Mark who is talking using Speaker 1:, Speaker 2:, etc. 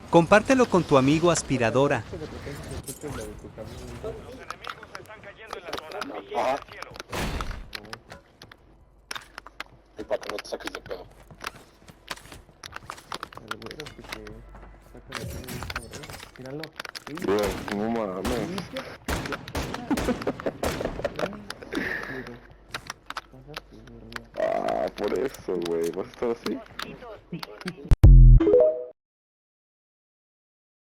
Speaker 1: Compártelo con tu amigo aspiradora.
Speaker 2: Que de repente se escucha la de tu camión.
Speaker 3: Los enemigos están cayendo en la zona. Vigila
Speaker 4: Ajá.
Speaker 3: el cielo.
Speaker 4: Y para que no te saques de pedo.
Speaker 2: Al güero que saca la camión y cabrón. Míralo.
Speaker 5: No mames. Ah, por eso, güey. ¿Vas a estar así?